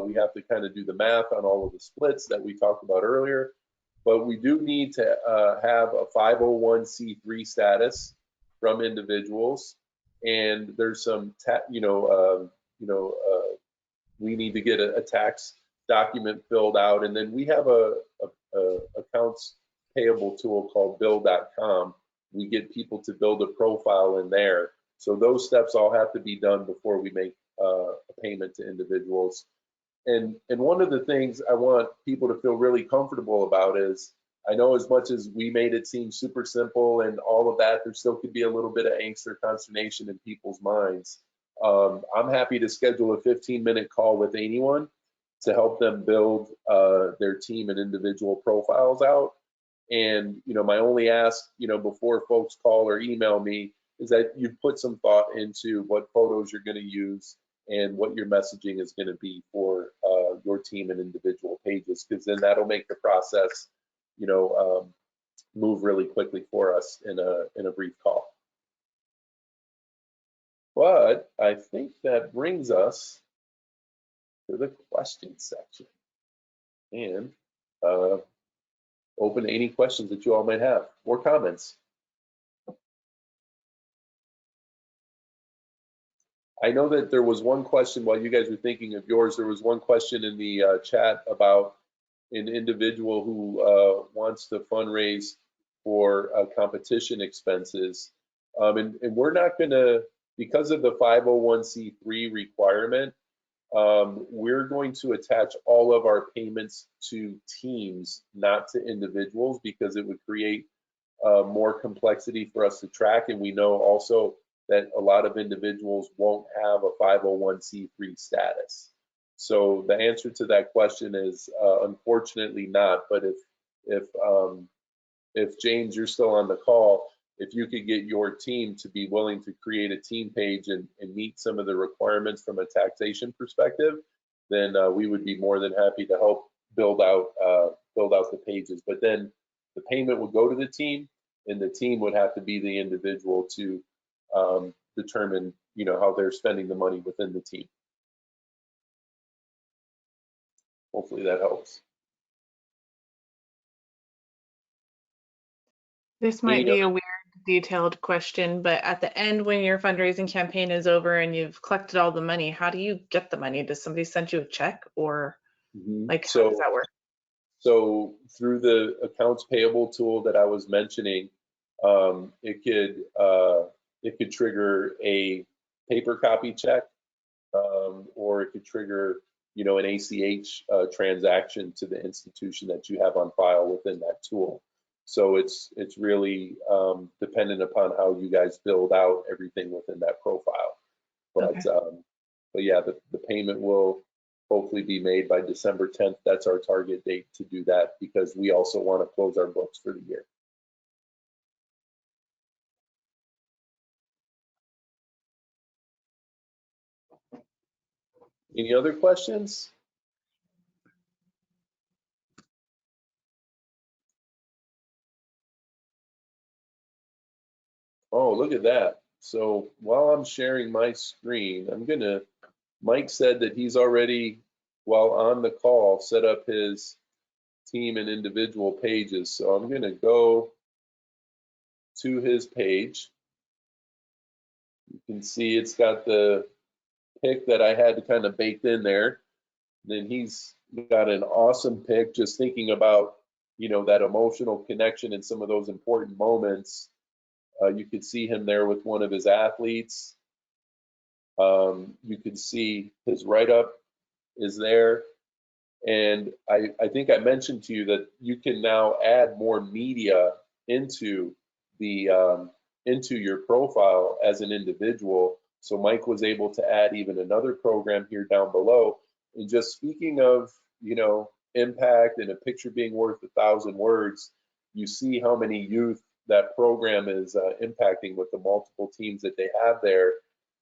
We have to kind of do the math on all of the splits that we talked about earlier. But we do need to have a 501c3 status from individuals. And there's some, we need to get a tax document filled out. And then we have a accounts payable tool called bill.com. We get people to build a profile in there. So those steps all have to be done before we make a payment to individuals. And one of the things I want people to feel really comfortable about is, I know as much as we made it seem super simple and all of that, there still could be a little bit of angst or consternation in people's minds. I'm happy to schedule a 15-minute call with anyone to help them build their team and individual profiles out. And, you know, my only ask, you know, before folks call or email me is that you put some thought into what photos you're going to use and what your messaging is going to be for your team and individual pages, because then that'll make the process, you know, move really quickly for us in a brief call. But I think that brings us to the question section, and open to any questions that you all might have or comments. I know that there was one question while you guys were thinking of yours. There was one question in the chat about an individual who wants to fundraise for competition expenses. And we're not going to, because of the 501c3 requirement, we're going to attach all of our payments to teams, not to individuals, because it would create more complexity for us to track. And we know also that a lot of individuals won't have a 501c3 status. So the answer to that question is unfortunately not. But if James, you're still on the call, if you could get your team to be willing to create a team page and meet some of the requirements from a taxation perspective, then we would be more than happy to help build out the pages. But then the payment would go to the team, and the team would have to be the individual to determine, you know, how they're spending the money within the team. Hopefully that helps. This might be a weird, detailed question, but at the end, when your fundraising campaign is over and you've collected all the money, how do you get the money? Does somebody send you a check, or like, how does that work? So through the accounts payable tool that I was mentioning, it could trigger a paper copy check, or it could trigger, you know, an ACH transaction to the institution that you have on file within that tool. So it's really dependent upon how you guys build out everything within that profile. But okay. But yeah, the payment will hopefully be made by December 10th. That's our target date to do that, because we also want to close our books for the year. Any other questions? Oh, look at that. So while I'm sharing my screen, Mike said that he's already, while on the call, set up his team and individual pages. So I'm going to go to his page. You can see it's got the pick that I had to kind of baked in there. Then he's got an awesome pick, just thinking about, you know, that emotional connection and some of those important moments. You could see him there with one of his athletes. You can see his write-up is there. And I think I mentioned to you that you can now add more media into your profile as an individual. So Mike was able to add even another program here down below. And just speaking of, you know, impact and a picture being worth 1,000 words, you see how many youth that program is impacting with the multiple teams that they have there,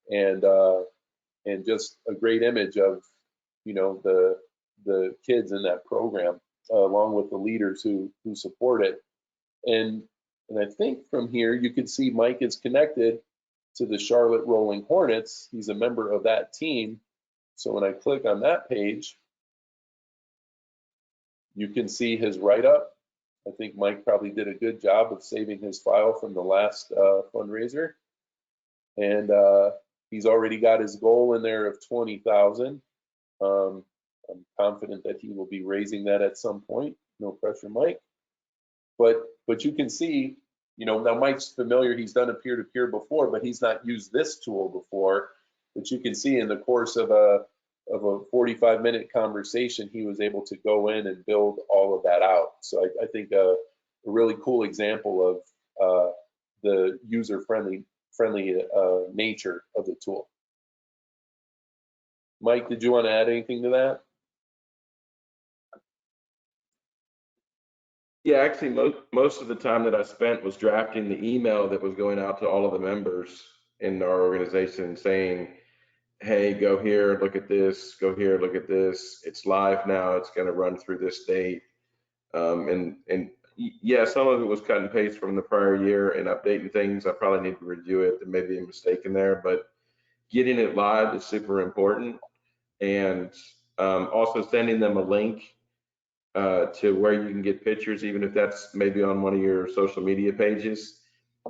and just a great image of, you know, the kids in that program, along with the leaders who support it. And I think from here you can see Mike is connected to the Charlotte Rolling Hornets. He's a member of that team. So when I click on that page, you can see his write-up. I think Mike probably did a good job of saving his file from the last fundraiser. And he's already got his goal in there of 20,000. I'm confident that he will be raising that at some point. No pressure, Mike. But you can see, you know, now Mike's familiar. He's done a peer-to-peer before, but he's not used this tool before. But you can see in the course of a 45-minute conversation, he was able to go in and build all of that out. So I think a really cool example of the user-friendly nature of the tool. Mike, did you want to add anything to that? Yeah, actually, most of the time that I spent was drafting the email that was going out to all of the members in our organization saying, hey, go here, look at this, go here, look at this. It's live now. It's going to run through this date. And yeah, some of it was cut and paste from the prior year and updating things. I probably need to review it. There may be a mistake in there, but getting it live is super important. And also sending them a link to where you can get pictures, even if that's maybe on one of your social media pages,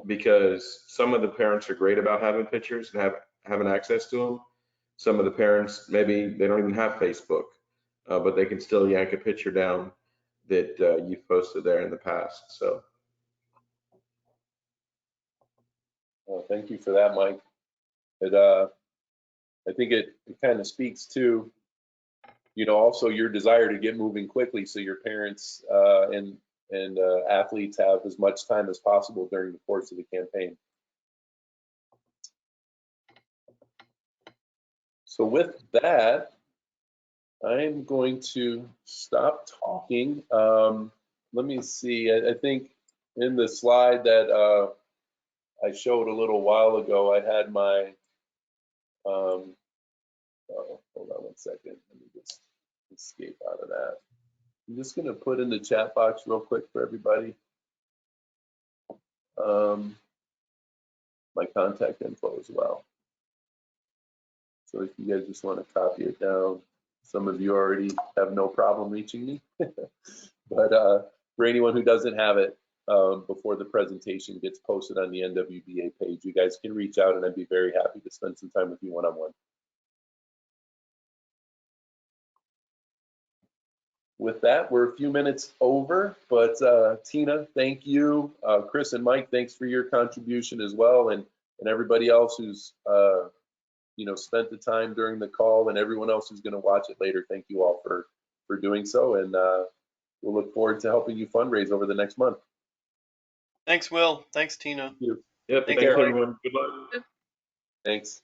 because some of the parents are great about having pictures and having access to them. Some of the parents, maybe they don't even have Facebook, but they can still yank a picture down that you've posted there in the past. So. Well, thank you for that, Mike. I think it kind of speaks to, also your desire to get moving quickly, so your parents and athletes have as much time as possible during the course of the campaign. So with that, I'm going to stop talking. Let me see. I think in the slide that I showed a little while ago, I had my, oh, hold on one second. Let me just escape out of that. I'm just going to put in the chat box real quick for everybody my contact info as well. So if you guys just want to copy it down, some of you already have no problem reaching me. But for anyone who doesn't have it, before the presentation gets posted on the NWBA page, you guys can reach out and I'd be very happy to spend some time with you one-on-one. With that, we're a few minutes over, but Tina, thank you. Chris and Mike, thanks for your contribution as well. And everybody else who's spent the time during the call, and everyone else who's going to watch it later, thank you all for doing so. And we'll look forward to helping you fundraise over the next month. Thanks, Will. Thanks, Tina. Thank you. Yep, thanks everyone. Good luck. Thanks.